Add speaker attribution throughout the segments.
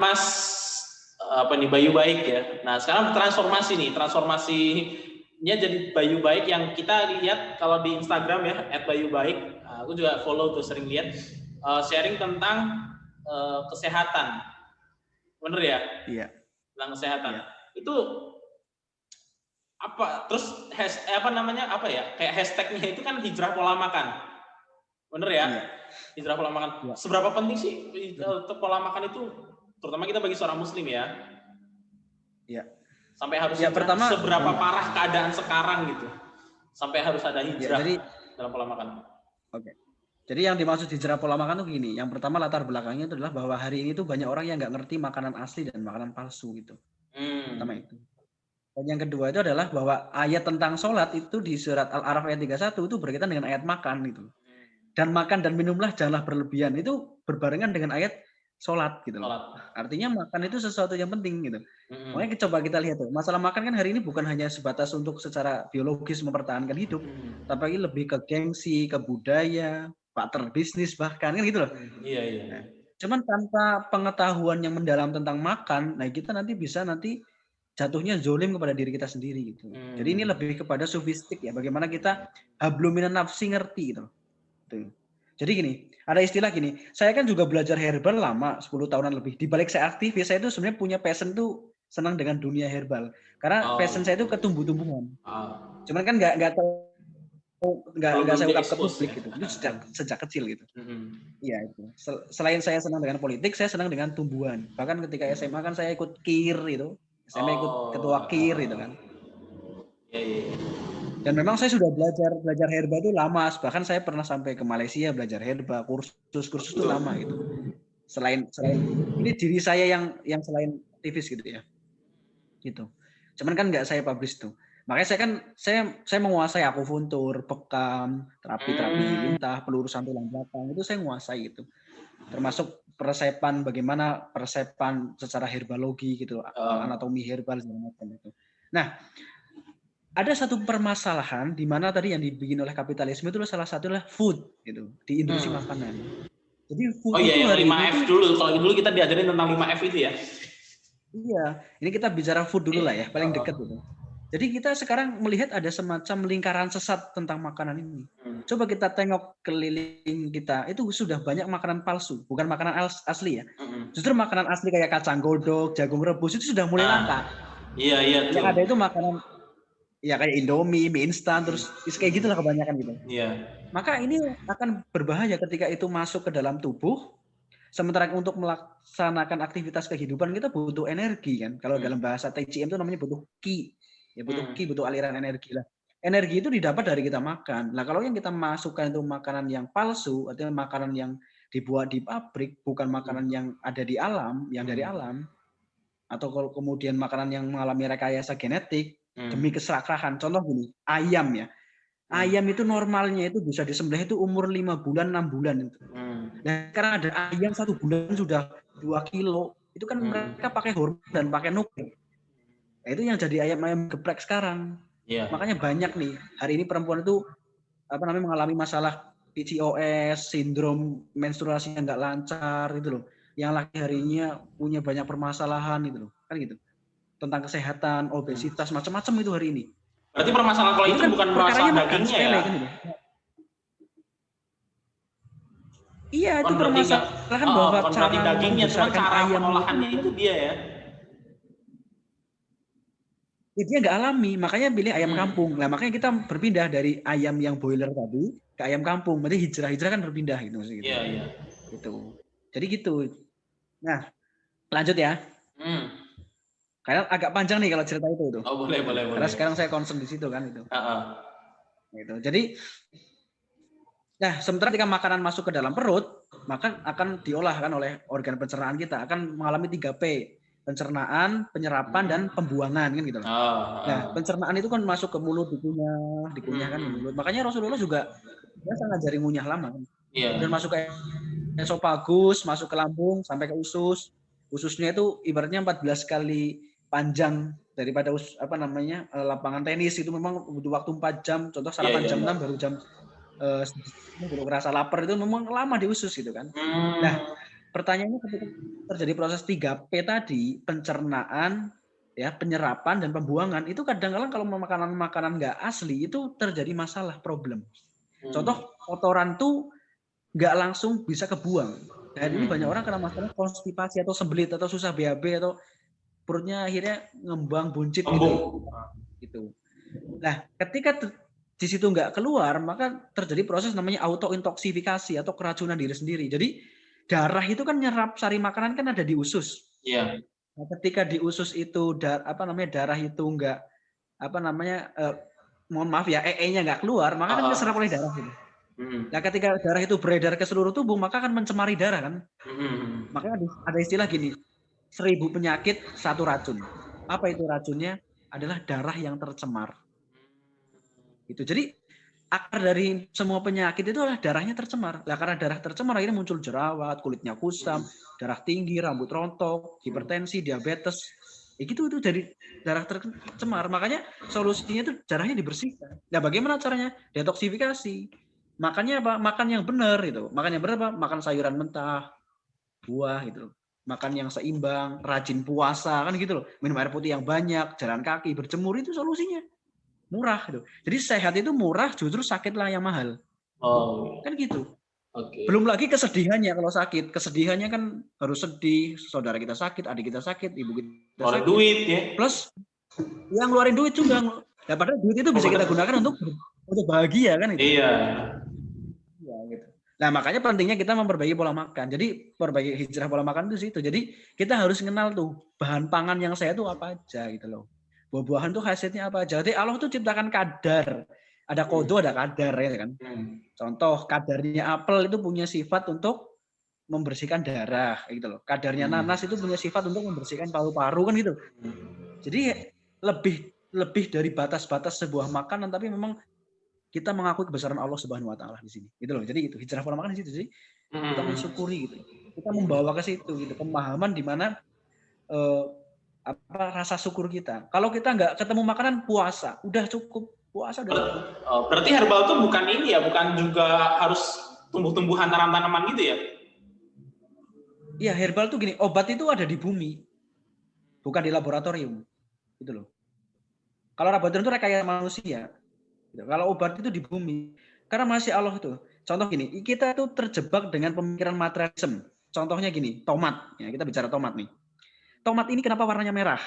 Speaker 1: Mas Bayu Baik ya. Nah sekarang transformasinya jadi Bayu Baik yang kita lihat kalau di Instagram ya @Bayu Baik. Aku juga follow tuh, sering lihat sharing tentang kesehatan, bener ya?
Speaker 2: Iya.
Speaker 1: Tentang kesehatan.
Speaker 2: Iya.
Speaker 1: Itu apa? Terus kayak hashtagnya itu kan hijrah pola makan, bener ya?
Speaker 2: Iya.
Speaker 1: Hijrah pola makan.
Speaker 2: Iya.
Speaker 1: Seberapa penting sih pola makan itu, terutama kita bagi seorang Muslim ya?
Speaker 2: Iya.
Speaker 1: Sampai harus
Speaker 2: ya, pertama,
Speaker 1: seberapa parah keadaan sekarang gitu, sampai harus ada hijrah dalam pola makan.
Speaker 2: Oke. Jadi yang dimaksud hijrah pola makan tuh gini. Yang pertama latar belakangnya itu adalah bahwa hari ini tuh banyak orang yang nggak ngerti makanan asli dan makanan palsu gitu. Pertama itu. Dan yang kedua itu adalah bahwa ayat tentang sholat itu di surat Al-A'raf ayat 31 itu berkaitan dengan ayat makan gitu. Dan makan dan minumlah janganlah berlebihan, itu berbarengan dengan ayat sholat gitu loh. Artinya makan itu sesuatu yang penting gitu. Makanya coba kita lihat tuh, masalah makan kan hari ini bukan hanya sebatas untuk secara biologis mempertahankan hidup, tapi lebih ke gengsi, ke budaya, partner bisnis bahkan kan gitu loh.
Speaker 1: Iya.
Speaker 2: Nah, cuman tanpa pengetahuan yang mendalam tentang makan, nah kita bisa jatuhnya zolim kepada diri kita sendiri gitu. Jadi ini lebih kepada sofistik ya, bagaimana kita hablum minan nafsi ngerti gitu. Tuh. Jadi gini, ada istilah gini, saya kan juga belajar herbal lama, 10 tahunan lebih. Di balik saya aktivis, saya itu sebenarnya punya passion tuh senang dengan dunia herbal. Karena passion saya itu ke tumbuh-tumbuhan. Cuman kan nggak saya ungkap ke publik gitu. Itu sejak kecil gitu. Iya itu. Selain saya senang dengan politik, saya senang dengan tumbuhan. Bahkan ketika SMA kan saya ikut KIR itu. SMA ikut ketua KIR gitu kan.
Speaker 1: Iya.
Speaker 2: Dan memang saya sudah belajar herba itu lama. Bahkan saya pernah sampai ke Malaysia belajar herba, kursus itu lama gitu. Selain ini diri saya yang selain aktivis gitu ya. Gitu. Cuman kan nggak saya publish tuh. Makanya saya menguasai akupuntur, bekam, terapi lintah, pelurusan tulang belakang itu saya menguasai gitu. Termasuk bagaimana persepan secara herbalogi gitu, anatomi herbal segala macam itu. Nah, ada satu permasalahan di mana tadi yang dibikin oleh kapitalisme itu salah satunya food gitu, di industri makanan. Jadi food itu
Speaker 1: hari 5F ini dulu. Kalau dulu kita diajarin tentang 5F itu ya.
Speaker 2: Iya, ini kita bicara food dulu lah ya, paling dekat gitu. Jadi kita sekarang melihat ada semacam lingkaran sesat tentang makanan ini. Coba kita tengok keliling kita, itu sudah banyak makanan palsu, bukan makanan asli ya. Justru makanan asli kayak kacang godok, jagung rebus itu sudah mulai langka.
Speaker 1: Iya.
Speaker 2: Yang ada itu makanan ya kayak Indomie, mie instan, terus kayak gitulah kebanyakan gitu.
Speaker 1: Iya.
Speaker 2: Maka ini akan berbahaya ketika itu masuk ke dalam tubuh. Sementara untuk melaksanakan aktivitas kehidupan kita butuh energi kan. Kalau dalam bahasa TCM itu namanya butuh ki. Ya butuh ki, butuh aliran energi lah. Energi itu didapat dari kita makan. Nah kalau yang kita masukkan itu makanan yang palsu, artinya makanan yang dibuat di pabrik, bukan makanan yang ada di alam, yang dari alam, atau kalau kemudian makanan yang mengalami rekayasa genetik demi keserakahan. Contoh gini, ayam ya. Ayam itu normalnya itu bisa disembelih itu umur 5 bulan, 6 bulan itu. Nah, sekarang ada ayam 1 bulan sudah 2 kilo. Itu kan mereka pakai hormon dan pakai nuklir. Nah, itu yang jadi ayam geprek sekarang.
Speaker 1: Yeah.
Speaker 2: Makanya banyak nih, hari ini perempuan itu mengalami masalah PCOS, sindrom menstruasinya nggak lancar gitu loh. Yang laki harinya punya banyak permasalahan gitu loh. Kan gitu. Tentang kesehatan, obesitas, macam-macam itu hari ini.
Speaker 1: Berarti permasalahan kalau itu bukan masalah dagingnya ya?
Speaker 2: Kan gitu. Iya, itu permasalahan bahwa
Speaker 1: cara dagingnya, cuma cara pengolahannya itu dia ya.
Speaker 2: Dia nggak alami, makanya pilih ayam kampung. Nah, makanya kita berpindah dari ayam yang boiler tadi ke ayam kampung. Berarti hijrah kan berpindah gitu maksudnya.
Speaker 1: Iya.
Speaker 2: Gitu. Jadi gitu. Nah, lanjut ya. Karena agak panjang nih kalau cerita itu.
Speaker 1: Oh, boleh.
Speaker 2: Karena sekarang saya concern di situ kan itu. Gitu. Jadi sementara ketika makanan masuk ke dalam perut, maka akan diolah kan oleh organ pencernaan kita, akan mengalami 3P. Pencernaan, penyerapan, dan pembuangan kan gitu. Nah, pencernaan itu kan masuk ke mulut, dikunyah kan ke mulut. Makanya Rasulullah juga biasa ngajari ngunyah lama kan. Dan masuk ke esofagus, masuk ke lambung sampai ke usus. Ususnya itu ibaratnya 14 kali panjang daripada lapangan tenis. Itu memang butuh waktu 4 jam. Contoh sarapan jam 6 baru jam baru ngerasa lapar, itu memang lama di usus gitu kan. Nah, Pertanyaannya ketika terjadi proses 3P tadi, pencernaan, ya, penyerapan dan pembuangan, itu kadang-kadang kalau makanan-makanan nggak asli itu terjadi masalah, problem. Contoh, kotoran tuh nggak langsung bisa kebuang. Dan ini banyak orang karena masalah konstipasi atau sembelit atau susah BAB atau perutnya akhirnya ngembang buncit gitu. Nah, ketika di situ nggak keluar, maka terjadi proses namanya autointoksifikasi atau keracunan diri sendiri. Jadi darah itu kan nyerap sari makanan kan ada di usus.
Speaker 1: Iya.
Speaker 2: Nah, ketika di usus itu darah itu nggak mohon maaf ya, EE-nya nggak keluar, maka kan keserap oleh darah gitu. Nah, ketika darah itu beredar ke seluruh tubuh, maka akan mencemari darah kan. Makanya ada istilah gini, 1000 penyakit, 1 racun. Apa itu racunnya? Adalah darah yang tercemar. Gitu. Jadi akar dari semua penyakit itu adalah darahnya tercemar. Nah, karena darah tercemar akhirnya muncul jerawat, kulitnya kusam, darah tinggi, rambut rontok, hipertensi, diabetes. Itu dari darah tercemar. Makanya solusinya itu darahnya dibersihkan. Nah, bagaimana caranya? Detoksifikasi. Makannya apa? Makan yang benar itu. Makan yang benar apa? Makan sayuran mentah, buah gitu. Makan yang seimbang, rajin puasa kan gitu loh. Minum air putih yang banyak, jalan kaki, berjemur itu solusinya. Murah gitu. Jadi sehat itu murah, justru sakitlah yang mahal. Kan gitu. Belum lagi kesedihannya kalau sakit. Kesedihannya kan harus sedih, saudara kita sakit, adik kita sakit, ibu kita sakit.
Speaker 1: Duit ya.
Speaker 2: Plus yang ngeluarin duit juga. Nah, padahal duit itu bisa kita gunakan untuk bahagia kan itu.
Speaker 1: Iya.
Speaker 2: Ya, gitu. Nah, makanya pentingnya kita memperbaiki pola makan. Jadi perbaiki hijrah pola makan itu situ. Jadi kita harus kenal tuh bahan pangan yang sehat itu apa aja gitu loh. Buah-buahan tuh khasiatnya apa aja. Jadi Allah tuh ciptakan kadar. Ada kodo, ada kadar ya kan. Contoh kadarnya apel itu punya sifat untuk membersihkan darah gitu loh. Kadarnya nanas itu punya sifat untuk membersihkan paru-paru kan gitu. Jadi lebih dari batas-batas sebuah makanan, tapi memang kita mengakui kebesaran Allah Subhanahu wa taala di sini. Gitu loh. Jadi itu hijrah pola makan di situ. Jadi kita mensyukuri gitu. Kita membawa ke situ gitu, pemahaman di mana rasa syukur kita. Kalau kita nggak ketemu makanan, puasa udah cukup. Puasa udah cukup.
Speaker 1: Berarti herbal itu bukan ini ya, bukan juga harus tumbuh-tumbuhan tanaman-tanaman gitu ya?
Speaker 2: Iya, herbal tuh gini, obat itu ada di bumi, bukan di laboratorium, gitu loh. Kalau laboratorium itu rekayasa manusia. Gitu. Kalau obat itu di bumi, karena masih Allah tuh. Contoh gini, kita tuh terjebak dengan pemikiran materialisme. Contohnya gini, tomat. Ya, kita bicara tomat nih. Tomat ini kenapa warnanya merah?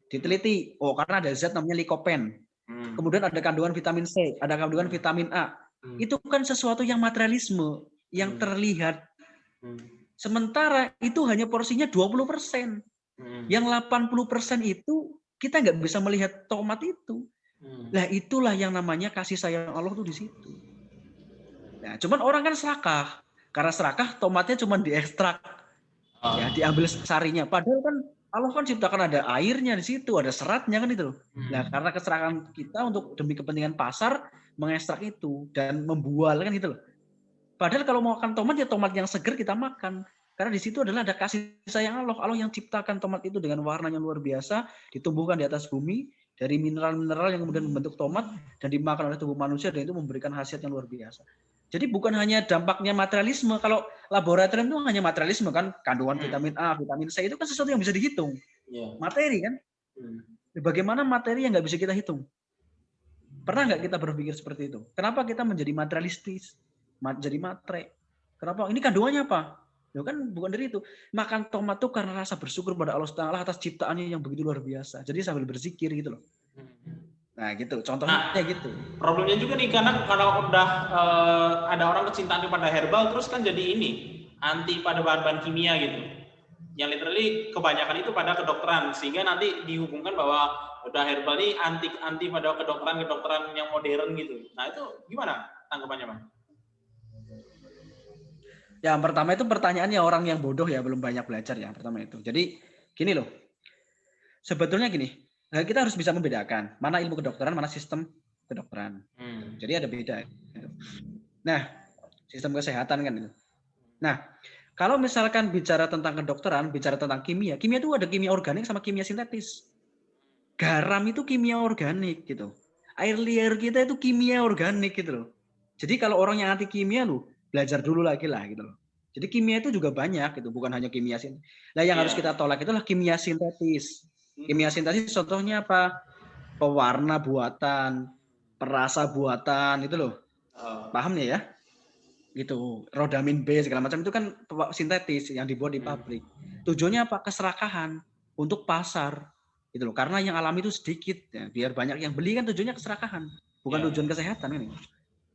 Speaker 2: Diteliti, karena ada zat namanya lycopene. Kemudian ada kandungan vitamin C, ada kandungan vitamin A. Itu kan sesuatu yang materialisme, yang terlihat. Sementara itu hanya porsinya 20%. Yang 80% itu kita nggak bisa melihat tomat itu. Nah, itulah yang namanya kasih sayang Allah tuh di situ. Nah, cuman orang kan serakah. Karena serakah, tomatnya cuma diekstrak. Ya, diambil sarinya. Padahal kan Allah kan ciptakan ada airnya di situ, ada seratnya kan itu loh. Nah, karena keserakan kita untuk demi kepentingan pasar mengekstrak itu dan membual kan gitu loh. Padahal kalau mau makan tomat ya tomat yang seger kita makan. Karena di situ adalah ada kasih sayang Allah. Allah yang ciptakan tomat itu dengan warnanya luar biasa, ditumbuhkan di atas bumi dari mineral-mineral yang kemudian membentuk tomat dan dimakan oleh tubuh manusia dan itu memberikan khasiat yang luar biasa. Jadi bukan hanya dampaknya materialisme. Kalau laboratorium itu hanya materialisme kan, kandungan vitamin A, vitamin C itu kan sesuatu yang bisa dihitung. Materi kan. Bagaimana materi yang nggak bisa kita hitung? Pernah nggak kita berpikir seperti itu? Kenapa kita menjadi materialistis, jadi matre? Kenapa? Ini kandungannya apa? Ya kan bukan dari itu. Makan tomat itu karena rasa bersyukur pada Allah Taala atas ciptaannya yang begitu luar biasa. Jadi sambil berzikir gitu loh. Nah gitu, contohnya gitu.
Speaker 1: Problemnya juga nih, karena kalau udah ada orang kecintaan kepada herbal, terus kan jadi ini, anti pada bahan-bahan kimia gitu. Yang literally kebanyakan itu pada kedokteran, sehingga nanti dihubungkan bahwa udah herbal ini anti pada kedokteran yang modern gitu. Nah itu gimana tanggapannya, Bang?
Speaker 2: Yang pertama itu pertanyaannya orang yang bodoh ya, belum banyak belajar yang pertama itu. Jadi gini loh, sebetulnya gini, kita harus bisa membedakan mana ilmu kedokteran, mana sistem kedokteran. Jadi ada beda. Nah, sistem kesehatan kan itu. Nah, kalau misalkan bicara tentang kedokteran, bicara tentang kimia, kimia itu ada kimia organik sama kimia sintetis. Garam itu kimia organik gitu. Air liur kita itu kimia organik gitu loh. Jadi kalau orang yang anti kimia lu belajar dulu lagi lah gitu loh. Jadi kimia itu juga banyak, itu bukan hanya kimia sintetis. Nah, yang harus kita tolak itulah kimia sintetis. Kimia sintetis contohnya apa? Pewarna buatan, perasa buatan, itu loh. Paham nih ya? Gitu. Rodamin B segala macam itu kan sintetis yang dibuat di pabrik. Tujuannya apa? Keserakahan untuk pasar. Gitu loh. Karena yang alami itu sedikit, ya. Biar banyak yang beli kan tujuannya keserakahan, bukan tujuan kesehatan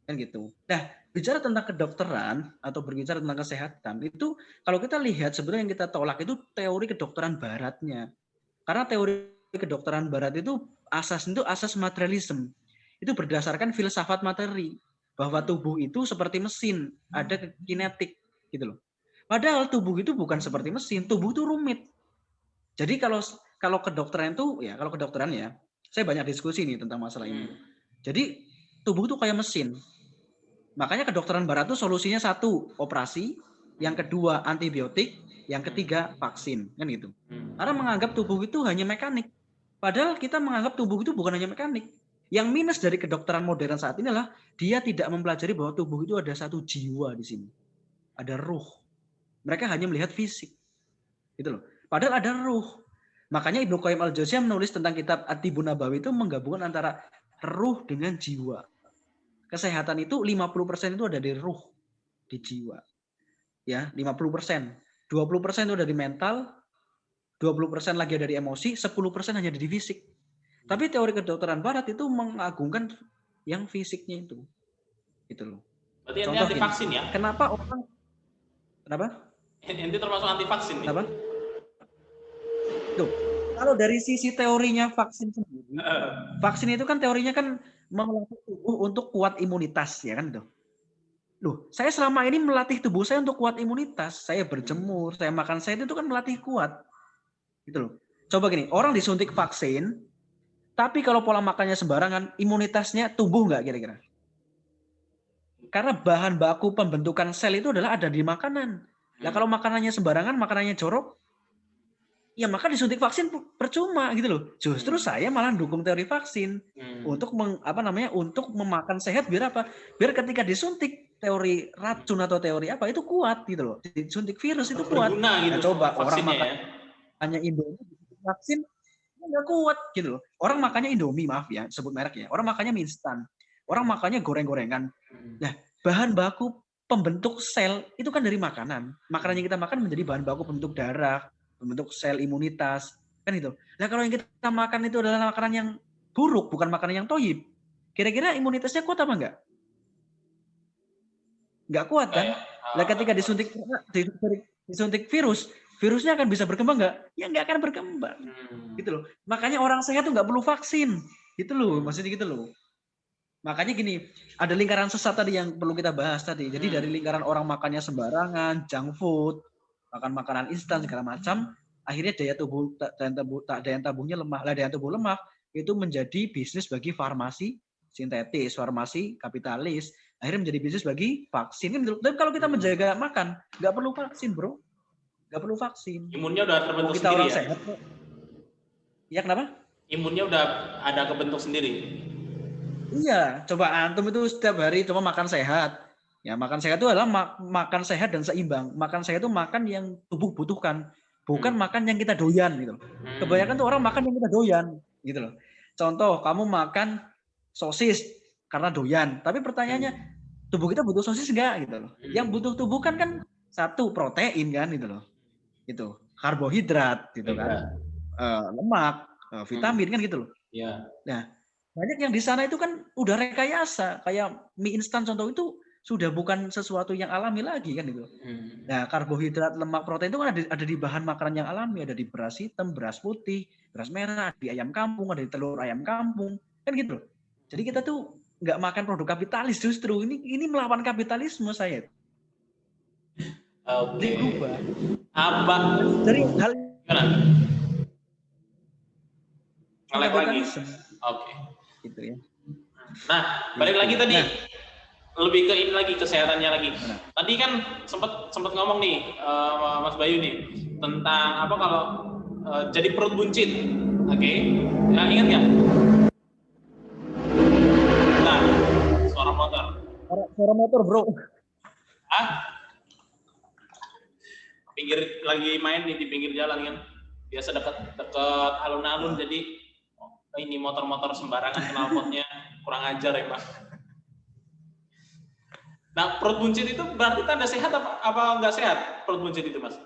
Speaker 2: kan gitu. Nah, bicara tentang kedokteran atau berbicara tentang kesehatan itu kalau kita lihat sebenarnya yang kita tolak itu teori kedokteran baratnya. Karena teori kedokteran barat itu asas materialisme. Itu berdasarkan filsafat materi bahwa tubuh itu seperti mesin, ada kinetik gitu loh. Padahal tubuh itu bukan seperti mesin, tubuh itu rumit. Jadi kalau kedokteran itu ya, kalau kedokteran ya, saya banyak diskusi nih tentang masalah ini. Jadi tubuh itu kayak mesin. Makanya kedokteran barat itu solusinya satu, operasi, yang kedua antibiotik, yang ketiga vaksin, kan gitu. Karena menganggap tubuh itu hanya mekanik. Padahal kita menganggap tubuh itu bukan hanya mekanik. Yang minus dari kedokteran modern saat ini adalah dia tidak mempelajari bahwa tubuh itu ada satu jiwa di sini. Ada ruh. Mereka hanya melihat fisik. Gitu loh. Padahal ada ruh. Makanya Ibnu Qayyim al-Jauziyah menulis tentang kitab At-Tibbun Nabawi itu menggabungkan antara ruh dengan jiwa. Kesehatan itu 50% itu ada di ruh, di jiwa. Ya, 50%. 20% itu ada di mental, 20% lagi ada di emosi, 10% hanya ada di fisik. Tapi teori kedokteran barat itu mengagungkan yang fisiknya itu. Gitu loh.
Speaker 1: Berarti
Speaker 2: Contoh
Speaker 1: anti vaksin ya?
Speaker 2: Kenapa orang
Speaker 1: Ini termasuk anti vaksin nih.
Speaker 2: Kenapa? Tuh, kalau dari sisi teorinya vaksin sendiri, vaksin itu kan teorinya kan melatih tubuh untuk kuat imunitas, ya kan tuh. Loh, saya selama ini melatih tubuh saya untuk kuat imunitas. Saya berjemur, saya makan sehat itu kan melatih kuat. Gitu loh. Coba gini, orang disuntik vaksin, tapi kalau pola makannya sembarangan, imunitasnya tumbuh nggak kira-kira? Karena bahan baku pembentukan sel itu adalah ada di makanan. Nah, kalau makanannya sembarangan, makanannya jorok, ya maka disuntik vaksin percuma gitu loh. Justru saya malah dukung teori vaksin untuk untuk memakan sehat biar apa? Biar ketika disuntik teori racun atau teori apa itu kuat gitu loh. Disuntik virus itu kuat.
Speaker 1: Berguna gitu.
Speaker 2: Nah, coba orang
Speaker 1: makannya
Speaker 2: Indomie vaksin nggak kuat gitu loh. Orang makannya Indomie, maaf ya, sebut merek ya. Orang makannya mie instan. Orang makannya goreng-gorengan. Nah, bahan baku pembentuk sel itu kan dari makanan. Makanan yang kita makan menjadi bahan baku pembentuk darah, membentuk sel imunitas, kan itu. Nah, kalau yang kita makan itu adalah makanan yang buruk, bukan makanan yang toyib. Kira-kira imunitasnya kuat apa enggak? Enggak kuat kan? Nah, ketika disuntik virus, virusnya akan bisa berkembang enggak? Ya enggak akan berkembang. Gitu loh. Makanya orang sehat tuh enggak perlu vaksin. Gitu loh, maksudnya gitu loh. Makanya gini, ada lingkaran sesat tadi yang perlu kita bahas tadi. Jadi dari lingkaran orang makannya sembarangan, junk food, makan makanan instan segala macam, akhirnya daya tabuhnya lemah. Lah daya tubuh lemah itu menjadi bisnis bagi farmasi sintetis, farmasi kapitalis. Akhirnya menjadi bisnis bagi vaksin. Tapi kalau kita menjaga makan, nggak perlu vaksin, bro. Nggak perlu vaksin.
Speaker 1: Imunnya udah terbentuk
Speaker 2: kita
Speaker 1: sendiri
Speaker 2: orang
Speaker 1: ya?
Speaker 2: Sehat. Ya kenapa?
Speaker 1: Imunnya udah ada kebentuk sendiri.
Speaker 2: Iya, coba antum itu setiap hari cuma makan sehat. Ya, makan sehat itu adalah makan sehat dan seimbang. Makan sehat itu makan yang tubuh butuhkan, bukan makan yang kita doyan gitu. Kebanyakan tuh orang makan yang kita doyan gitu loh. Contoh, kamu makan sosis karena doyan, tapi pertanyaannya tubuh kita butuh sosis enggak gitu loh. Yang butuh tubuh kan satu protein kan gitu loh. Itu karbohidrat gitu kan. Lemak, vitamin kan gitu loh.
Speaker 1: Iya.
Speaker 2: Nah, banyak yang di sana itu kan udah rekayasa, kayak mie instan contoh itu sudah bukan sesuatu yang alami lagi kan gitu. Nah, karbohidrat, lemak, protein itu kan ada di bahan makanan yang alami, ada di beras hitam, beras putih, beras merah, di ayam kampung, ada di telur ayam kampung, kan gitu. Jadi kita tuh nggak makan produk kapitalis, justru ini melawan kapitalisme saya.
Speaker 1: Oke.
Speaker 2: Jadi berubah.
Speaker 1: Apa?
Speaker 2: Dari hal
Speaker 1: ngelek lagi. Oke.
Speaker 2: Gitu ya.
Speaker 1: Nah, balik lagi tadi. Lebih ke ini lagi, kesehatannya lagi. Tadi kan sempat ngomong nih Mas Bayu nih tentang apa kalau jadi perut buncit. Oke. Ya, ingat nggak? Nah, suara motor.
Speaker 2: Suara motor, bro.
Speaker 1: Ah? lagi main nih di pinggir jalan kan. Biasa dekat alun-alun, jadi ini motor-motor sembarangan knalpotnya kurang ajar ya Pak. Nah, perut buncit itu berarti tanda sehat apa nggak sehat perut buncit itu, Mas?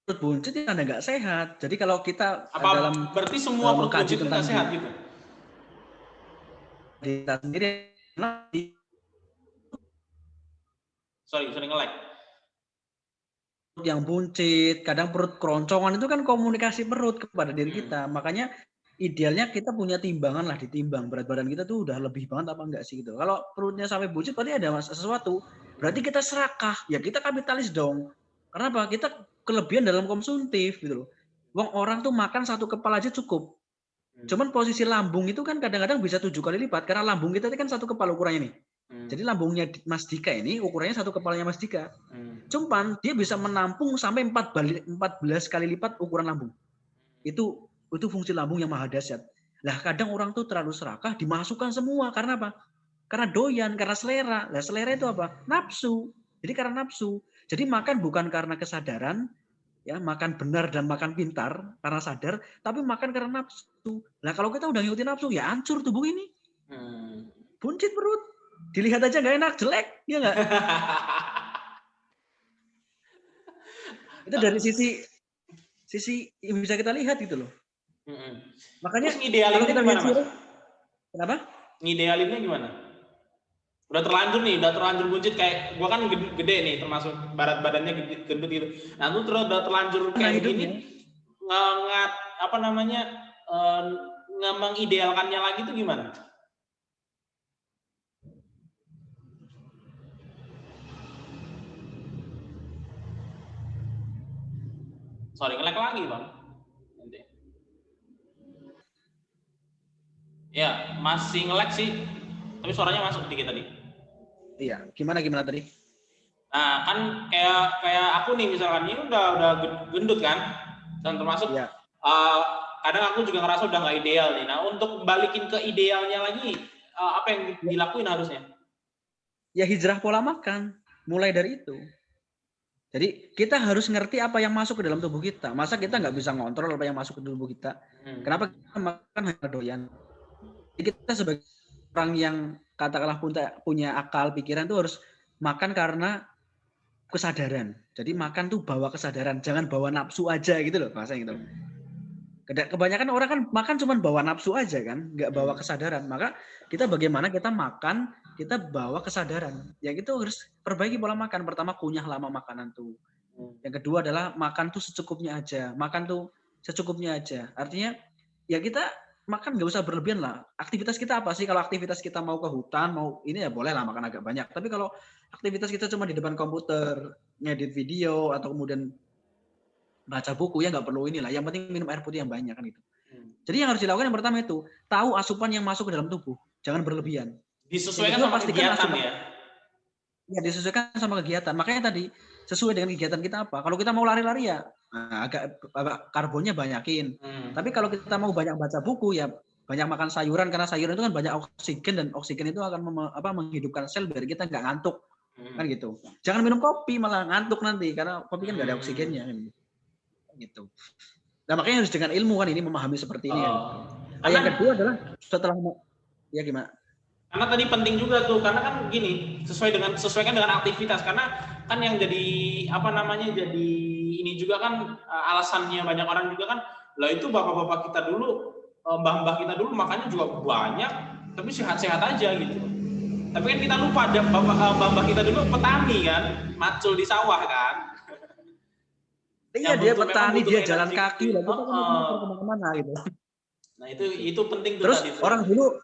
Speaker 2: Perut buncit itu tanda nggak sehat. Jadi kalau kita dalam
Speaker 1: berarti semua perut
Speaker 2: mengkaji
Speaker 1: buncit itu
Speaker 2: tentang
Speaker 1: nggak sehat gitu?
Speaker 2: Kita sendiri,
Speaker 1: sorry nge-lag.
Speaker 2: Yang buncit, kadang perut keroncongan itu kan komunikasi perut kepada diri kita. Makanya idealnya kita punya timbangan lah, ditimbang berat badan kita tuh udah lebih banget apa enggak sih gitu. Kalau perutnya sampai buncit berarti ada sesuatu. Berarti kita serakah, ya kita kapitalis dong. Karena apa? Kita kelebihan dalam konsumtif gitu loh. Wong orang tuh makan satu kepala aja cukup. Cuman posisi lambung itu kan kadang-kadang bisa 7 kali lipat karena lambung kita kan satu kepala ukurannya nih. Jadi lambungnya Mas Dika ini ukurannya satu kepalanya Mas Dika. Cuman dia bisa menampung sampai 14 kali lipat ukuran lambung. Itu fungsi lambung yang maha dahsyat. Lah kadang orang tuh terlalu serakah dimasukkan semua karena apa? Karena doyan, karena selera. Lah selera itu apa? Nafsu. Jadi karena nafsu. Jadi makan bukan karena kesadaran, ya makan benar dan makan pintar karena sadar, tapi makan karena nafsu. Lah kalau kita udah ngikutin nafsu, ya hancur tubuh ini. Buncit perut. Dilihat aja nggak enak, jelek, ya nggak? Itu dari sisi yang bisa kita lihat gitu loh. Makanya
Speaker 1: terus ngidealinnya
Speaker 2: kita
Speaker 1: gimana, Mas?
Speaker 2: Kenapa?
Speaker 1: Ngidealinnya gimana? Udah terlanjur buncit, kayak gua kan gede nih, termasuk berat badannya gendut gitu. Nah, itu udah terlanjur kayak gini, mengidealkannya lagi tuh gimana? Sorry, nge-lag lagi, Bang. Nanti. Ya, masih nge-lag sih. Tapi suaranya masuk dikit tadi.
Speaker 2: Iya, gimana tadi?
Speaker 1: Nah, kan kayak aku nih misalkan, ini udah gendut kan? Dan termasuk kadang aku juga ngerasa udah nggak ideal nih. Nah, untuk balikin ke idealnya lagi, apa yang dilakuin harusnya?
Speaker 2: Ya hijrah pola makan, mulai dari itu. Jadi kita harus ngerti apa yang masuk ke dalam tubuh kita. Masa kita nggak bisa ngontrol apa yang masuk ke tubuh kita? Kenapa kita makan hanya doyan? Jadi kita sebagai orang yang katakanlah punya akal, pikiran tuh harus makan karena kesadaran. Jadi makan tuh bawa kesadaran, jangan bawa nafsu aja gitu loh bahasanya gitu. Kebanyakan orang kan makan cuma bawa nafsu aja kan, nggak bawa kesadaran. Maka kita bagaimana kita makan, kita bawa kesadaran. Ya itu harus perbaiki pola makan. Pertama kunyah lama makanan tuh. Yang kedua adalah makan tuh secukupnya aja. Makan tuh secukupnya aja. Artinya ya kita makan nggak usah berlebihan lah. Aktivitas kita apa sih? Kalau aktivitas kita mau ke hutan, mau ini ya boleh lah makan agak banyak. Tapi kalau aktivitas kita cuma di depan komputer, ngedit video atau kemudian baca buku, ya nggak perlu inilah. Yang penting minum air putih yang banyak kan itu. Jadi yang harus dilakukan yang pertama itu tahu asupan yang masuk ke dalam tubuh, jangan berlebihan.
Speaker 1: Disesuaikan sama kegiatan ya.
Speaker 2: Ya disesuaikan sama kegiatan. Makanya tadi sesuai dengan kegiatan kita apa. Kalau kita mau lari-lari ya agak karbonnya banyakin. Tapi kalau kita mau banyak baca buku ya banyak makan sayuran, karena sayuran itu kan banyak oksigen dan oksigen itu akan menghidupkan sel biar kita nggak ngantuk. Kan gitu. Jangan minum kopi malah ngantuk nanti karena kopi kan nggak ada oksigennya. Gitu. Nah makanya harus dengan ilmu kan ini memahami seperti ini. Yang kedua adalah ya gimana?
Speaker 1: Karena tadi penting juga tuh, karena kan gini, sesuaikan dengan aktivitas, karena kan yang jadi jadi ini juga kan alasannya banyak orang juga kan, lah itu bapak-bapak kita dulu, mbah-mbah kita dulu makannya juga banyak, tapi sehat-sehat aja gitu. Tapi kan kita lupa mbah-mbah kita dulu petani kan, macul di sawah kan.
Speaker 2: Iya dia petani, dia jalan kaki, lah kita kan kemana-mana gitu.
Speaker 1: Nah itu penting tuh.
Speaker 2: Terus tadi tuh.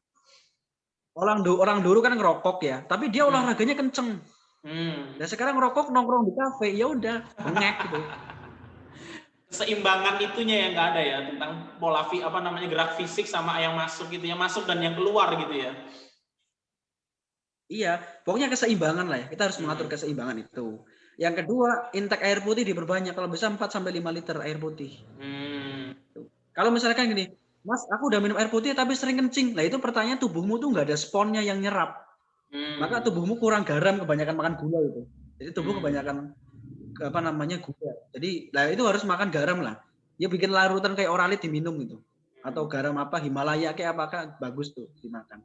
Speaker 2: Orang dulu kan ngerokok ya, tapi dia olahraganya kenceng. Dan sekarang ngerokok nongkrong di kafe, ya udah bengek gitu.
Speaker 1: Keseimbangan itunya yang nggak ada ya, tentang pola gerak fisik sama yang masuk gitu, yang masuk dan yang keluar gitu ya. Iya,
Speaker 2: pokoknya keseimbangan lah ya. Kita harus mengatur keseimbangan itu. Yang kedua, intake air putih diperbanyak, kalau bisa 4-5 liter air putih. Kalau misalkan gini, Mas, aku udah minum air putih tapi sering kencing. Nah itu pertanyaan, tubuhmu tuh nggak ada sponnya yang nyerap. Maka tubuhmu kurang garam, kebanyakan makan gula itu. Jadi tubuh kebanyakan apa namanya gula. Jadi lah itu harus makan garam lah. Ya bikin larutan kayak Oralit diminum gitu. Atau garam apa Himalaya kayak apakah bagus tuh dimakan.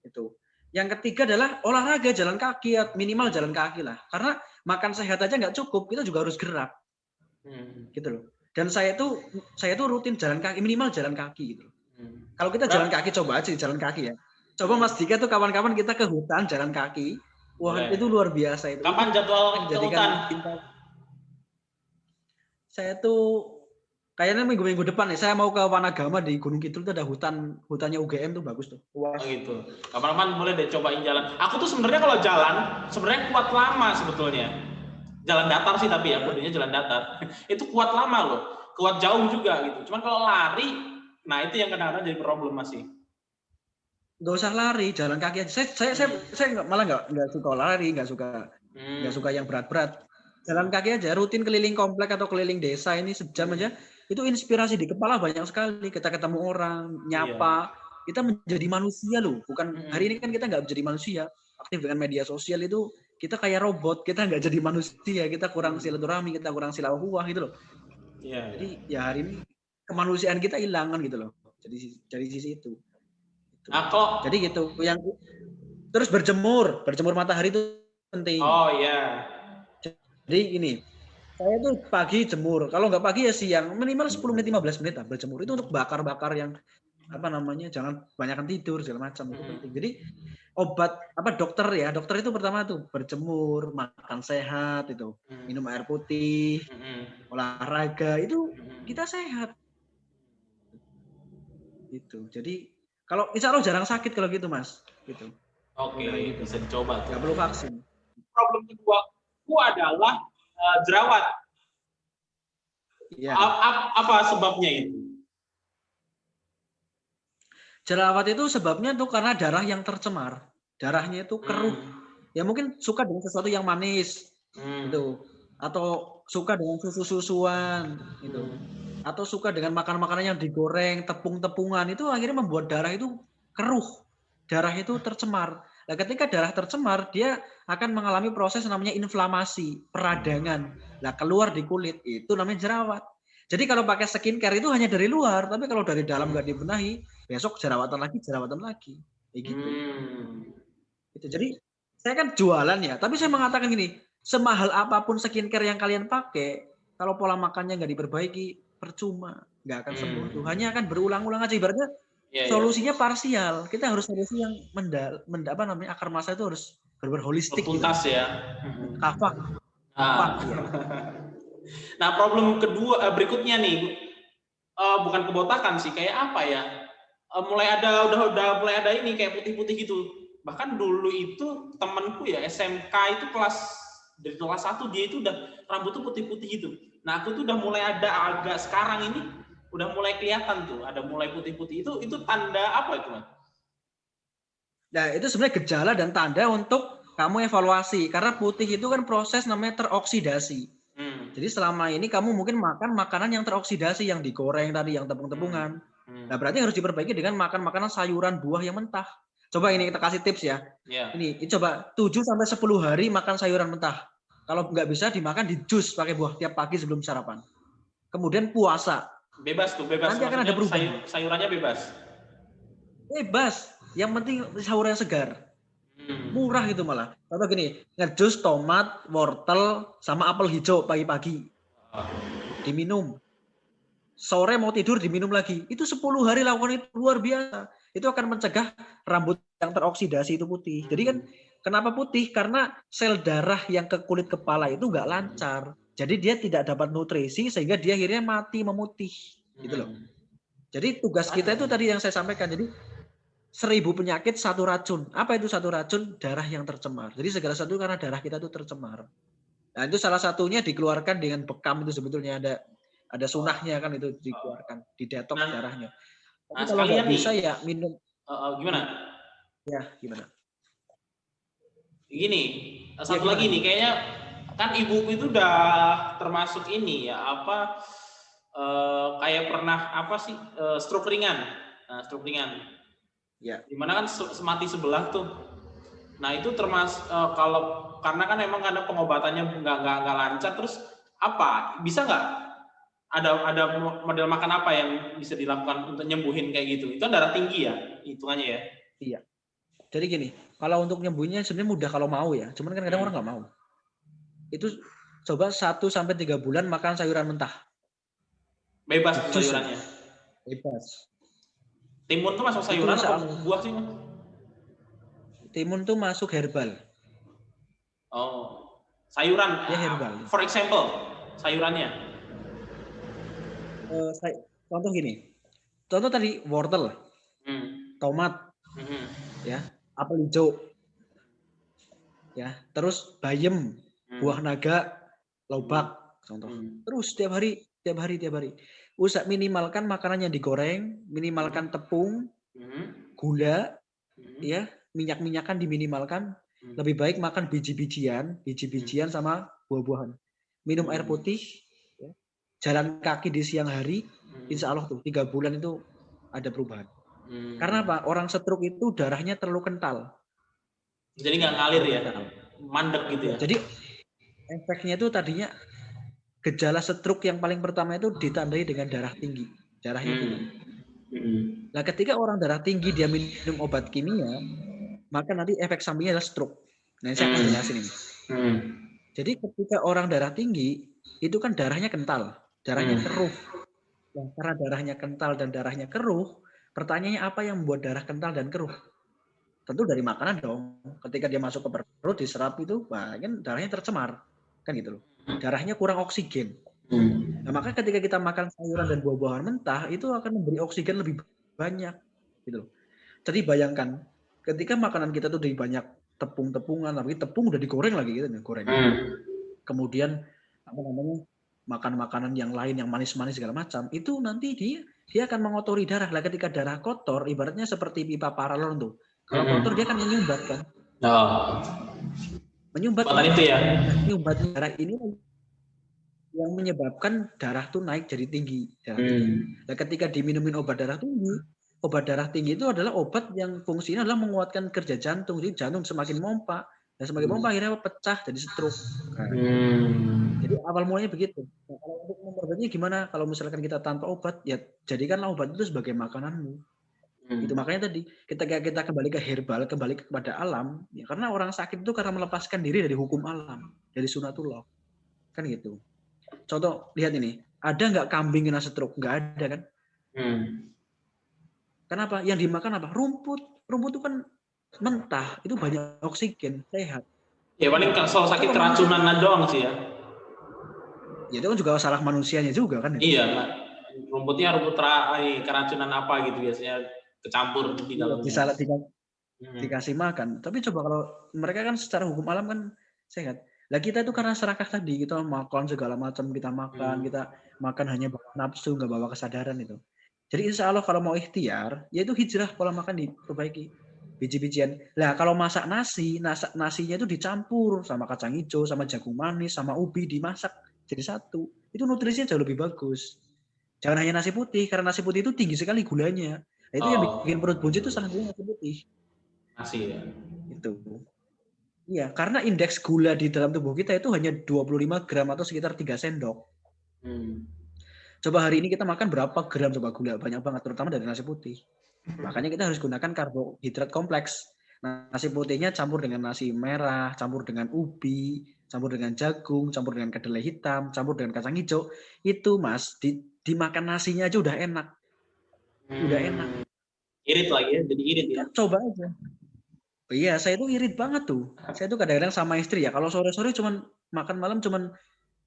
Speaker 2: Itu. Yang ketiga adalah olahraga jalan kaki, minimal jalan kaki lah. Karena makan sehat aja nggak cukup, kita juga harus gerak. Gitu loh. Dan saya tuh rutin jalan kaki, minimal jalan kaki gitu. Kalau kita jalan kaki, coba aja jalan kaki ya. Coba Mas Dika tuh kawan-kawan kita ke hutan jalan kaki. Wah, itu luar biasa itu.
Speaker 1: Kapan jadwal ke hutan?
Speaker 2: Saya tuh kayaknya minggu-minggu depan nih, saya mau ke Wanagama di Gunung Kidul tuh ada hutannya UGM tuh bagus tuh.
Speaker 1: Oh gitu. Kapan-kapan boleh deh cobain jalan. Aku tuh sebenarnya kalau jalan, sebenarnya kuat lama sebetulnya. Jalan datar sih tapi ya, kodenya jalan datar. Itu kuat lama loh, kuat jauh juga gitu. Cuman kalau lari, nah itu yang kadang-kadang jadi problem masih.
Speaker 2: Nggak usah lari, jalan kaki aja. Saya malah nggak suka lari, nggak suka yang berat-berat. Jalan kaki aja, rutin keliling komplek atau keliling desa ini sejam aja. Itu inspirasi di kepala banyak sekali. Kita ketemu orang, nyapa, kita menjadi manusia loh. Bukan hari ini kan kita nggak menjadi manusia. Aktif dengan media sosial itu kita kayak robot, kita nggak jadi manusia, kita kurang silaturahmi, kita kurang silawuah gitu loh. Jadi ya hari ini kemanusiaan kita hilang kan gitu loh. Jadi dari sisi itu. Jadi gitu. Yang terus berjemur matahari itu penting.
Speaker 1: Oh iya.
Speaker 2: Jadi ini, saya tuh pagi jemur. Kalau nggak pagi ya siang, minimal 10 menit 15 menit lah berjemur. Itu untuk bakar-bakar yang apa namanya, jangan kebanyakan tidur segala macam itu penting. Jadi obat dokter itu pertama tuh berjemur, makan sehat itu, minum air putih, olahraga itu kita sehat. Gitu. Jadi kalau insya Allah jarang sakit kalau gitu Mas. Gitu.
Speaker 1: Oke, bisa dicoba tuh.
Speaker 2: Nggak perlu vaksin.
Speaker 1: Problem kedua itu adalah jerawat.
Speaker 2: Ya.
Speaker 1: Apa sebabnya itu?
Speaker 2: Jerawat itu sebabnya tuh karena darah yang tercemar. Darahnya itu keruh. Ya mungkin suka dengan sesuatu yang manis. Gitu. Atau suka dengan susu-susuan gitu. Atau suka dengan makanan-makanan yang digoreng, tepung-tepungan, itu akhirnya membuat darah itu keruh. Darah itu tercemar. Nah, ketika darah tercemar, dia akan mengalami proses namanya inflamasi, peradangan. Nah, keluar di kulit, itu namanya jerawat. Jadi kalau pakai skincare itu hanya dari luar, tapi kalau dari dalam nggak dibenahi, besok jerawatan lagi. Kayak gitu. Itu. Jadi, saya kan jualan ya, tapi saya mengatakan gini, semahal apapun skincare yang kalian pakai, kalau pola makannya nggak diperbaiki, percuma, nggak akan sembuh tuh. Hanya akan berulang-ulang aja. Ibaratnya solusinya parsial. Kita harus solusi yang akar masa itu harus benar-benar holistik.
Speaker 1: Tuntas gitu. Ya.
Speaker 2: Kafak. Ya.
Speaker 1: Nah, problem kedua berikutnya nih, bukan kebotakan sih, kayak apa ya? Udah mulai ada ini kayak putih-putih gitu. Bahkan dulu itu temanku ya SMK itu dari kelas 1 dia itu udah rambut tuh putih-putih gitu. Nah, aku tuh udah mulai ada agak sekarang ini udah mulai kelihatan tuh, ada mulai putih-putih. Itu tanda apa itu, Mas?
Speaker 2: Nah, itu sebenarnya gejala dan tanda untuk kamu evaluasi. Karena putih itu kan proses namanya teroksidasi. Jadi selama ini kamu mungkin makan makanan yang teroksidasi, yang digoreng tadi, yang tepung-tepungan. Nah, berarti harus diperbaiki dengan makan makanan sayuran, buah yang mentah. Coba ini kita kasih tips ya. Ini coba 7-10 hari makan sayuran mentah. Kalau nggak bisa dimakan di jus pakai buah tiap pagi sebelum sarapan. Kemudian puasa.
Speaker 1: Bebas.
Speaker 2: Nanti akan ada perubahan.
Speaker 1: Sayurannya bebas.
Speaker 2: Bebas. Yang penting sayurnya segar. Murah gitu malah. Contoh gini, ngejus tomat, wortel, sama apel hijau pagi-pagi. Diminum. Sore mau tidur diminum lagi. Itu 10 hari lakukan itu luar biasa. Itu akan mencegah rambut yang teroksidasi itu putih. Jadi kan kenapa putih? Karena sel darah yang ke kulit kepala itu nggak lancar. Jadi dia tidak dapat nutrisi sehingga dia akhirnya mati memutih. Gitu loh. Jadi tugas kita itu tadi yang saya sampaikan. Jadi 1000 penyakit, 1 racun. Apa itu 1 racun? Darah yang tercemar. Jadi segala sesuatu karena darah kita itu tercemar. Nah itu salah satunya dikeluarkan dengan bekam itu sebetulnya ada sunahnya kan itu dikeluarkan, didetoks darahnya. Tapi kalau nggak bisa ya minum.
Speaker 1: Gimana?
Speaker 2: Ya gimana?
Speaker 1: Gini, satu lagi nih kayaknya kan ibuku itu udah termasuk ini ya kayak pernah stroke ringan. Nah, stroke ringan.
Speaker 2: Ya.
Speaker 1: Dimana kan semati sebelah tuh. Nah itu termasuk karena kan emang ada pengobatannya nggak lancar, terus apa? Bisa nggak ada model makan apa yang bisa dilakukan untuk nyembuhin kayak gitu? Itu kan darah tinggi ya, hitungannya ya?
Speaker 2: Iya. Jadi gini, kalau untuk nyembuhnya sebenarnya mudah kalau mau ya. Cuman kan kadang orang nggak mau. Itu coba 1-3 bulan makan sayuran mentah.
Speaker 1: Bebas tuh
Speaker 2: Jus
Speaker 1: sayurannya.
Speaker 2: bebas.
Speaker 1: Timun tuh masuk
Speaker 2: Itu
Speaker 1: sayuran
Speaker 2: insya
Speaker 1: apa
Speaker 2: Allah.
Speaker 1: buah sih?
Speaker 2: Timun tuh masuk herbal.
Speaker 1: Oh, sayuran.
Speaker 2: Dia herbal.
Speaker 1: For example, sayurannya.
Speaker 2: Contoh gini. Contoh tadi wortel, tomat, ya, apel hijau, ya, terus bayam, buah naga, lobak, contoh. Terus tiap hari. Usah minimalkan makanan yang digoreng, minimalkan tepung, gula, ya, minyak-minyakan diminimalkan. Lebih baik makan biji-bijian sama buah-buahan. Minum air putih, ya, jalan kaki di siang hari, insya Allah tuh 3 bulan itu ada perubahan. Karena apa? Orang stroke itu darahnya terlalu kental.
Speaker 1: Jadi nggak ngalir ya, mandek gitu ya.
Speaker 2: Jadi efeknya itu tadinya gejala stroke yang paling pertama itu ditandai dengan darah tinggi, darahnya tinggi. Nah, ketika orang darah tinggi dia minum obat kimia, maka nanti efek sampingnya adalah stroke. Nah, saya akan jelasin ini. Jadi ketika orang darah tinggi itu kan darahnya kental, darahnya keruh. Nah, karena darahnya kental dan darahnya keruh, pertanyaannya apa yang membuat darah kental dan keruh? Tentu dari makanan dong. Ketika dia masuk ke perut diserap itu, kan darahnya tercemar, kan gitu loh. Darahnya kurang oksigen. Nah, maka ketika kita makan sayuran dan buah-buahan mentah itu akan memberi oksigen lebih banyak, gitu loh. Jadi bayangkan ketika makanan kita tuh dari banyak tepung-tepungan, tapi tepung udah digoreng lagi gitu, goreng. Kemudian apa namanya makan makanan yang lain yang manis-manis segala macam, itu nanti dia akan mengotori darah. Lah ketika darah kotor, ibaratnya seperti pipa paralon tuh. Kalau kotor dia akan menyumbat kan. Menyumbat
Speaker 1: itu ya.
Speaker 2: Menyumbat darah ini yang menyebabkan darah tuh naik jadi tinggi, darah tinggi. Nah, ketika diminumin obat darah tinggi itu adalah obat yang fungsinya adalah menguatkan kerja jantung. Jadi jantung semakin mompa, dan semakin mompa akhirnya pecah jadi stroke. Nah, jadi awal mulanya begitu. Nah, kalau untuk memperbaikinya gimana? Kalau misalkan kita tanpa obat, ya jadikanlah obat itu sebagai makananmu. Itu makanya tadi ketika kita kembali ke herbal, kembali kepada alam, ya, karena orang sakit itu karena melepaskan diri dari hukum alam, dari sunatullah, kan gitu. Contoh, lihat ini. Ada nggak kambing kena stroke? Nggak ada kan? Kenapa? Yang dimakan apa? Rumput. Rumput itu kan mentah. Itu banyak oksigen. Sehat.
Speaker 1: Ya paling kalau sakit keracunan doang sih ya.
Speaker 2: Ya itu kan juga salah manusianya juga kan?
Speaker 1: Iya. Rumputnya rumput keracunan apa gitu biasanya kecampur di dalamnya.
Speaker 2: Bisa dikasih makan. Tapi coba kalau mereka kan secara hukum alam kan sehat. Lah kita itu karena serakah tadi, kita makan segala macam, kita makan hanya bawa nafsu, nggak bawa kesadaran itu. Jadi insya Allah kalau mau ikhtiar, yaitu hijrah pola makan diperbaiki. Biji-bijian. Lah kalau masak nasinya itu dicampur sama kacang hijau, sama jagung manis, sama ubi dimasak jadi satu. Itu nutrisinya jauh lebih bagus. Jangan hanya nasi putih, karena nasi putih itu tinggi sekali gulanya. Nah, itu yang bikin perut buncit itu salah satunya nasi putih.
Speaker 1: Nasi ya.
Speaker 2: Itu. Iya, karena indeks gula di dalam tubuh kita itu hanya 25 gram atau sekitar 3 sendok. Coba hari ini kita makan berapa gram coba gula? Banyak banget, terutama dari nasi putih. Makanya kita harus gunakan karbohidrat kompleks. Nasi putihnya campur dengan nasi merah, campur dengan ubi, campur dengan jagung, campur dengan kedelai hitam, campur dengan kacang hijau. Itu Mas, dimakan nasinya aja udah enak. Udah enak.
Speaker 1: Irit lagi ya, jadi irit ya.
Speaker 2: Coba aja. Iya, saya tuh irit banget tuh. Saya tuh kadang-kadang sama istri ya, kalau sore-sore cuman makan malam cuman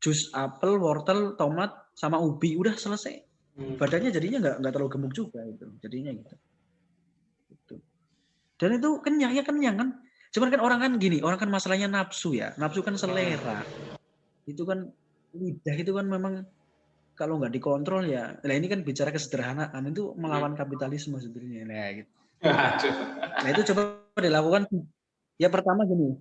Speaker 2: jus apel, wortel, tomat, sama ubi, udah selesai. Badannya jadinya nggak terlalu gemuk juga itu, jadinya gitu. Dan itu kenyang kan. Cuman kan orang kan gini, orang kan masalahnya nafsu ya, nafsu kan selera. Itu kan lidah itu kan memang kalau nggak dikontrol ya. Nah ini kan bicara kesederhanaan itu melawan kapitalisme sebenarnya. Nah gitu. Nah itu coba dilakukan. Ya pertama gini.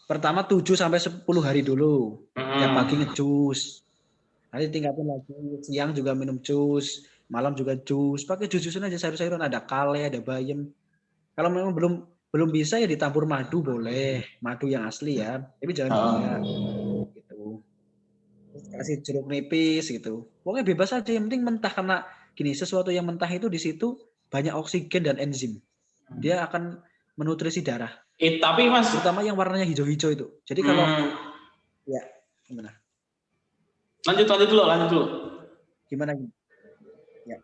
Speaker 2: Pertama 7-10 hari dulu. Ya pagi ngejus. Nanti tingkatin lagi. Siang juga minum jus. Malam juga jus. Pakai jus-jusan aja sayur-sayuran. Ada kale, ada bayam. Kalau memang belum bisa ya ditampur madu boleh. Madu yang asli ya. Tapi jangan banyak. Gitu. kasih jeruk nipis gitu. Pokoknya bebas aja, yang penting mentah, karena gini, sesuatu yang mentah itu di situ banyak oksigen dan enzim. Dia akan menutrisi darah.
Speaker 1: Tapi Mas,
Speaker 2: Terutama yang warnanya hijau-hijau itu. Jadi kalau ya gimana?
Speaker 1: Lanjut dulu.
Speaker 2: Gimana? Ya.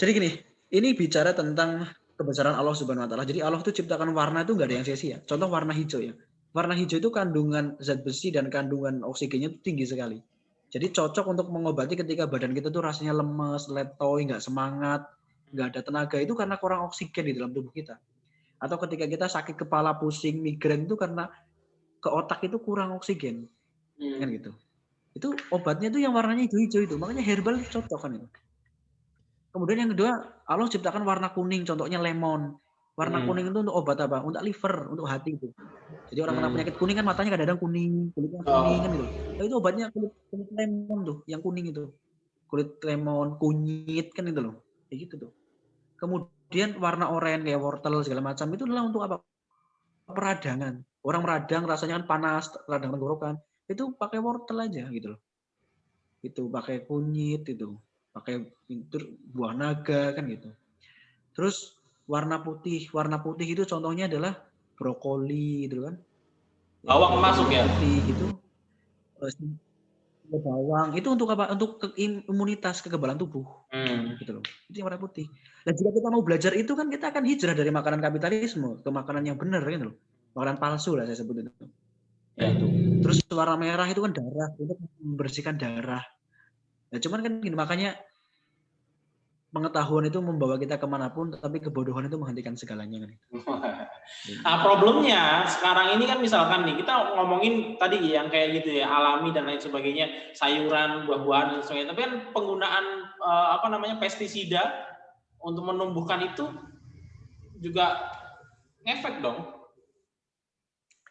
Speaker 2: Jadi gini, ini bicara tentang kebesaran Allah Subhanahu wa taala. Jadi Allah itu ciptakan warna itu nggak ada yang sia-sia. Contoh warna hijau ya. Warna hijau itu kandungan zat besi dan kandungan oksigennya itu tinggi sekali. Jadi cocok untuk mengobati ketika badan kita tuh rasanya lemes, letoy, nggak semangat, nggak ada tenaga, itu karena kurang oksigen di dalam tubuh kita. Atau ketika kita sakit kepala, pusing, migrain itu karena ke otak itu kurang oksigen. Kan gitu. Itu obatnya itu yang warnanya hijau-hijau itu. Makanya herbal itu cocok kan itu. Kemudian yang kedua, Allah ciptakan warna kuning, contohnya lemon. Warna kuning itu untuk obat apa? Untuk liver, untuk hati itu. Jadi orang kena penyakit kuning kan matanya kadang-kadang kuning, kulitnya kuning kan gitu. Nah, itu obatnya kulit lemon tuh, yang kuning itu. Kulit lemon, kunyit kan itu loh. Kayak gitu tuh. Kemudian warna oranye kayak wortel segala macam itu adalah untuk apa? Peradangan. Orang meradang rasanya kan panas, radang tenggorokan. Itu pakai wortel aja gitu loh. Itu pakai kunyit itu. Pakai buah naga kan gitu. Terus warna putih itu contohnya adalah brokoli gitu kan.
Speaker 1: Bawang masuk ya?
Speaker 2: Putih gitu. Bawang itu untuk apa? Untuk imunitas, kekebalan tubuh. Gitu loh. Itu yang warna putih. Dan jika kita mau belajar itu kan kita akan hijrah dari makanan kapitalisme ke makanan yang benar gitu loh. Makanan palsu lah saya sebut itu. Nah, itu. Terus warna merah itu kan darah, untuk membersihkan darah. Nah, cuman kan gini, makanya pengetahuan itu membawa kita kemanapun, tapi kebodohan itu menghentikan segalanya.
Speaker 1: Nah, problemnya sekarang ini kan misalkan nih, kita ngomongin tadi yang kayak gitu ya, alami dan lain sebagainya, sayuran, buah-buahan dan sebagainya. Tapi kan penggunaan pestisida untuk menumbuhkan itu juga ngefek dong.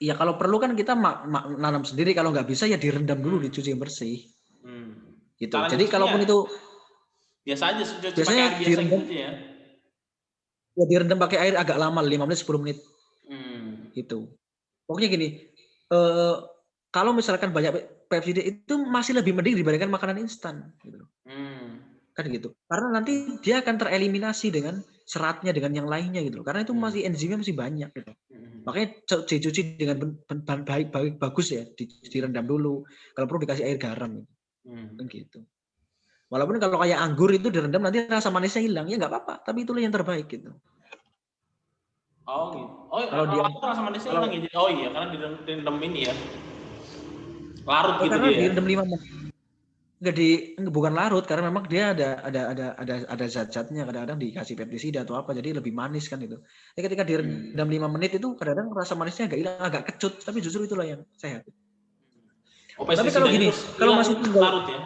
Speaker 2: Iya, kalau perlu kan kita nanam sendiri, kalau nggak bisa ya direndam dulu, dicuci yang bersih. Gitu. Jadi kalaupun itu
Speaker 1: biasa aja,
Speaker 2: biasanya
Speaker 1: pakai air biasa direndam, gitu ya.
Speaker 2: Ya direndam pakai air agak lama, 5 menit 10 menit. Gitu. Pokoknya gini, kalau misalkan banyak pestisida itu masih lebih mending dibandingkan makanan instan gitu. Kan gitu. Karena nanti dia akan tereliminasi dengan seratnya, dengan yang lainnya gitu. Karena itu masih enzimnya masih banyak gitu. Makanya dicuci dengan baik bagus ya, direndam dulu. Kalau perlu dikasih air garam gitu. Kan gitu. Walaupun kalau kayak anggur itu direndam nanti rasa manisnya hilang, ya nggak apa-apa. Tapi itulah yang terbaik gitu.
Speaker 1: Oh gitu. Kalau dia rasa manisnya hilang ya. Oh iya, karena direndam ini ya. Larut gitu
Speaker 2: karena
Speaker 1: dia.
Speaker 2: Karena direndam 5 menit. Bukan larut, karena memang dia ada zat-zatnya, kadang-kadang dikasih pestisida atau apa, jadi lebih manis kan itu. Tapi ketika direndam 5 menit itu kadang-kadang rasa manisnya agak hilang, agak kecut, tapi justru itulah yang sehat. Tapi kalau gini, kalau masih tinggal larut ya.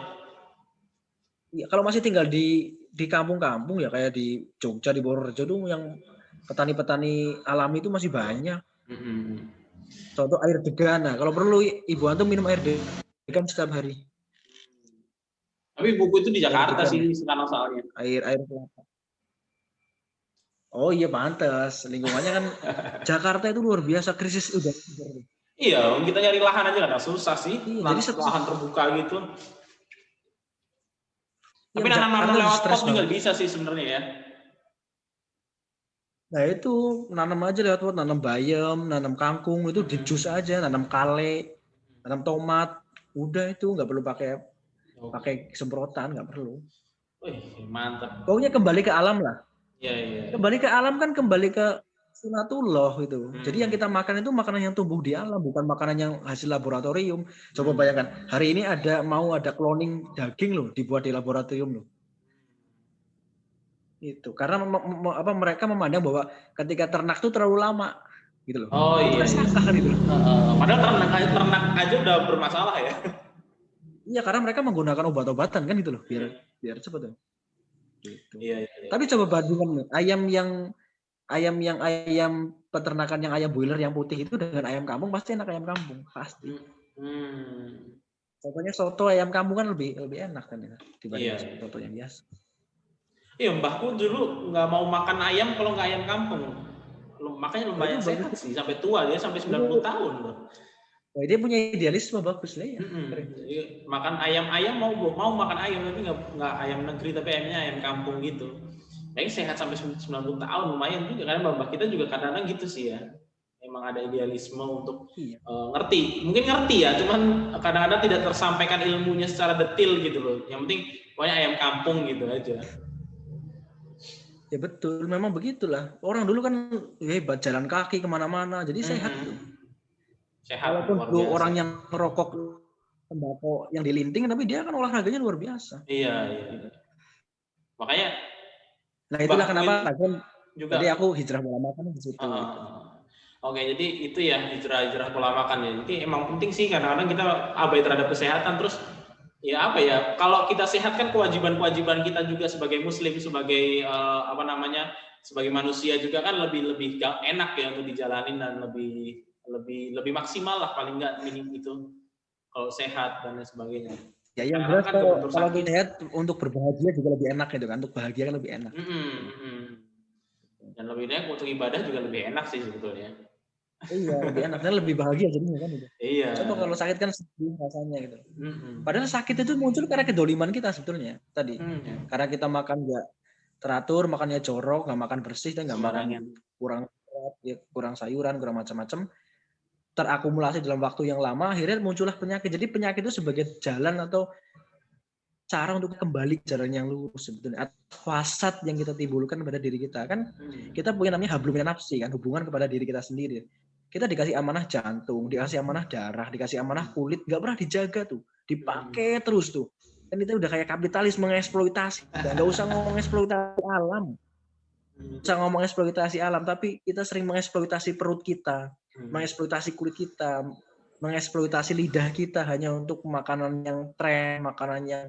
Speaker 2: Ya, kalau masih tinggal di kampung-kampung ya, kayak di Jogja, di Purworejo itu yang petani-petani alami itu masih banyak. Contoh air degan. Nah, kalau perlu Ibu Antum minum air degan setiap hari.
Speaker 1: Tapi buku itu di Jakarta sih sekarang soalnya.
Speaker 2: Air kelapa. Oh iya, pantas. Lingkungannya kan Jakarta itu luar biasa, krisis udara.
Speaker 1: Iya, kita nyari lahan aja kan susah sih. Jadi lahan terbuka gitu. Tapi nanam lewat pot juga bisa sih sebenarnya ya.
Speaker 2: Nah itu nanam aja lewat pot, nanam bayam, nanam kangkung, itu di jus aja, nanam kale, nanam tomat, udah itu nggak perlu pakai semprotan, nggak perlu.
Speaker 1: Wih, mantap.
Speaker 2: Pokoknya kembali ke alam lah.
Speaker 1: Iya.
Speaker 2: Kembali ke alam kan kembali ke sunatullah itu. Jadi yang kita makan itu makanan yang tumbuh di alam, bukan makanan yang hasil laboratorium. Coba bayangkan, hari ini mau ada cloning daging loh, dibuat di laboratorium loh. Itu karena mereka memandang bahwa ketika ternak itu terlalu lama gitu loh.
Speaker 1: Oh iya.
Speaker 2: Itu salah kan itu.
Speaker 1: Padahal ternak aja udah bermasalah ya.
Speaker 2: Iya, karena mereka menggunakan obat-obatan kan gitu loh, biar cepat tuh. Gitu.
Speaker 1: Iya.
Speaker 2: Tapi coba bandingkan ayam peternakan yang ayam boiler yang putih itu dengan ayam kampung, pasti enak ayam kampung, pasti. Pokoknya soto ayam kampung kan lebih enak kan ya dibanding soto yang biasa. Iya,
Speaker 1: mbahku dulu nggak mau makan ayam kalau nggak ayam kampung. Makanya lumayan sehat sih, sampai tua dia, sampai 90 tahun loh.
Speaker 2: Wah, dia punya idealisme bagus lah ya.
Speaker 1: Jadi, makan ayam mau makan ayam tapi nggak ayam negeri tapi ayamnya ayam kampung gitu. Kayaknya sehat sampai 90 tahun lumayan juga karena bapak kita juga kadang-kadang gitu sih ya. Emang ada idealisme untuk mungkin ngerti ya, cuman kadang-kadang tidak tersampaikan ilmunya secara detail gitu loh. Yang penting pokoknya ayam kampung gitu aja.
Speaker 2: Ya betul, memang begitulah. Orang dulu kan hebat jalan kaki kemana-mana, jadi sehat tuh.
Speaker 1: Sehat.
Speaker 2: Walaupun dulu orang yang merokok tembakau yang dilinting, tapi dia kan olahraganya luar biasa.
Speaker 1: Iya. Makanya.
Speaker 2: Nah itulah kenapa
Speaker 1: juga.
Speaker 2: Jadi aku hijrah pola makan di situ. Gitu.
Speaker 1: Oke, jadi itu ya hijrah pola makan ya. Jadi emang penting sih kadang-kadang kita abai terhadap kesehatan. Terus ya apa ya? Kalau kita sehat kan kewajiban-kewajiban kita juga sebagai Muslim, sebagai sebagai manusia juga kan lebih enak ya untuk dijalanin dan lebih maksimal lah paling nggak minim itu kalau sehat dan lain sebagainya.
Speaker 2: Ya yang jelas kan kalau kita sehat untuk berbahagia juga lebih enak gitu kan, untuk bahagia kan lebih enak.
Speaker 1: Dan lebih enak untuk ibadah juga lebih enak sih sebetulnya.
Speaker 2: Iya, lebih enak dan lebih bahagia jadinya kan itu.
Speaker 1: Iya.
Speaker 2: Coba kalau sakit kan sedih rasanya gitu. Padahal sakit itu muncul karena kedoliman kita sebetulnya tadi. Karena kita makan nggak teratur, makannya jorok, nggak makan bersih, dan nggak makan kurang sayuran, kurang macam-macam, terakumulasi dalam waktu yang lama, akhirnya muncullah penyakit. Jadi penyakit itu sebagai jalan atau cara untuk kembali ke jalan yang lurus sebetulnya. Fasad yang kita timbulkan pada diri kita kan, kita punya namanya hablum minan nafsi kan, hubungan kepada diri kita sendiri. Kita dikasih amanah jantung, dikasih amanah darah, dikasih amanah kulit, nggak pernah dijaga tuh, dipakai terus tuh. Dan itu udah kayak kapitalis mengeksploitasi. Nggak usah ngomong eksploitasi alam. Bisa ngomong eksploitasi alam, tapi kita sering mengeksploitasi perut kita, mengeksploitasi kulit kita, mengeksploitasi lidah kita hanya untuk makanan yang tren, makanan yang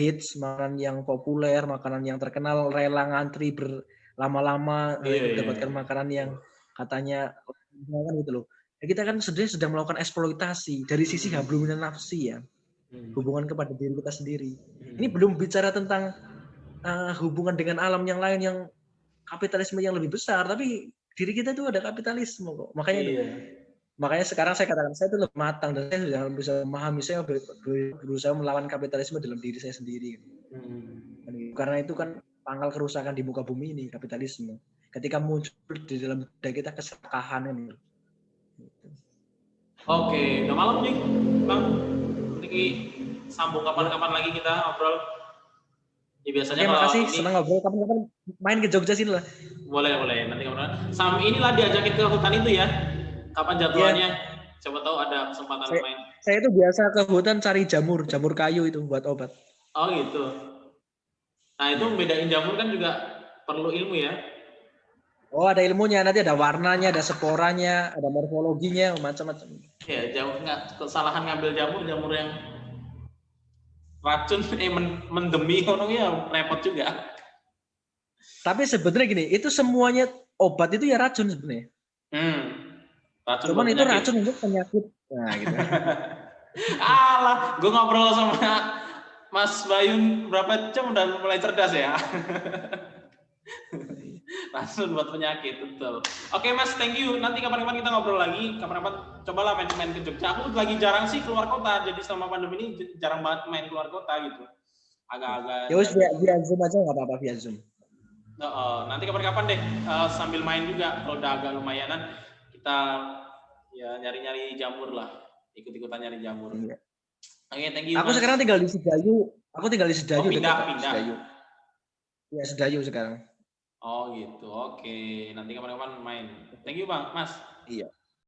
Speaker 2: hits, makanan yang populer, makanan yang terkenal, rela ngantri berlama-lama mendapatkan makanan yang katanya gitu loh. Kita kan sebenarnya sedang melakukan eksploitasi dari sisi hablum minan nafsi ya. Hubungan kepada diri kita sendiri. Ini belum bicara tentang hubungan dengan alam yang lain yang kapitalisme yang lebih besar, tapi diri kita itu ada kapitalisme kok. Makanya sekarang saya katakan saya itu lebih matang dan saya sudah bisa memahami, saya berusaha melawan kapitalisme dalam diri saya sendiri. Karena itu kan pangkal kerusakan di muka bumi ini, kapitalisme. Ketika muncul di dalam diri kita keserakahan ini.
Speaker 1: Oke, udah malam nih, Bang. Nanti sambung kapan-kapan lagi kita ngobrol. Ya, biasanya
Speaker 2: terima kasih, senang ngobrol. Kapan-kapan main ke Jogja sini lah.
Speaker 1: Boleh. Nanti kapan-kapan. Sam inilah diajakin ke hutan itu ya. Kapan jadwalnya? Siapa tahu ada kesempatan main.
Speaker 2: Saya itu biasa ke hutan cari jamur kayu itu buat obat.
Speaker 1: Oh gitu. Nah itu bedain jamur kan juga perlu ilmu ya.
Speaker 2: Oh ada ilmunya, nanti ada warnanya, ada sporanya, ada morfologinya, macam-macam.
Speaker 1: Ya jauh nggak kesalahan ngambil jamur yang racun mendemi ya repot juga.
Speaker 2: Tapi sebenarnya gini, itu semuanya obat itu ya racun sebenarnya.
Speaker 1: Racun.
Speaker 2: Cuman itu racun untuk penyakit. Nah gitu.
Speaker 1: Alah, gue ngobrol sama Mas Bayun berapa jam udah mulai cerdas ya. Racun buat penyakit, betul. Oke Mas, thank you. Nanti kapan-kapan kita ngobrol lagi. Kapan-kapan cobalah main ke Jogja. Aku lagi jarang sih keluar kota. Jadi selama pandemi ini jarang banget main keluar kota gitu. Agak-agak.
Speaker 2: Ya wis via Zoom aja nggak apa-apa via Zoom.
Speaker 1: Nanti kapan-kapan deh sambil main juga. Kalau udah agak lumayanan kita ya nyari-nyari jamur lah. Ikut-ikutan nyari jamur.
Speaker 2: Iya.
Speaker 1: Oke, thank you.
Speaker 2: Aku sekarang tinggal di Sedayu.
Speaker 1: Pindah.
Speaker 2: Ya Sedayu sekarang.
Speaker 1: Oh gitu, oke. Nanti kapan-kapan main. Thank you Bang, Mas.
Speaker 2: Iya.